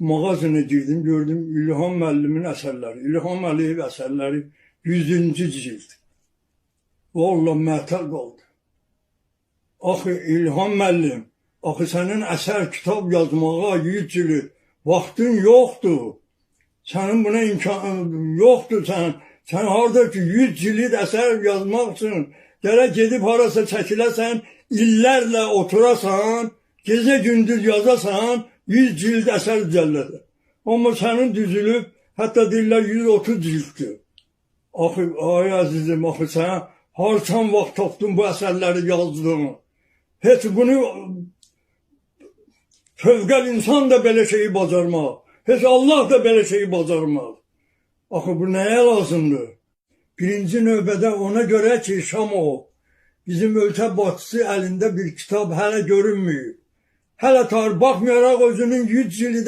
mağazana girdim, gördüm İlham müəllimin əsərləri, İlham Əliyev əsərləri 100-cü cild. Vallahi məhtəl qaldı. Axı İlham müəllim, axı sənin əsər kitab yazmağa 100 cild vaxtın yoxdur. Sənin buna imkanın yoxdur. Sən harda ki 100 cild əsər yazmaq üçün gərək gedib harasa çəkiləsən, illərlə oturasan, gecə gündüz yazasan, 100 cild əsər düzəlləsən. Amma sənin düzülüb, hətta deyirlər 130 cilddir. Axı, ay əzizim, axı sən harçan vaxt tapdın bu əsərləri yazdın. Heç bunu fövqəl insan da belə şeyi bacarmaz. Heç Allah da belə şeyi bacarmaz. Axı bu nəyə lazımdır? Birinci növbədə ona görə ki, Şamov, bizim ölkə başçısı əlində bir kitab hələ görünmüyor. Hələ baxmayaraq özünün 100 cild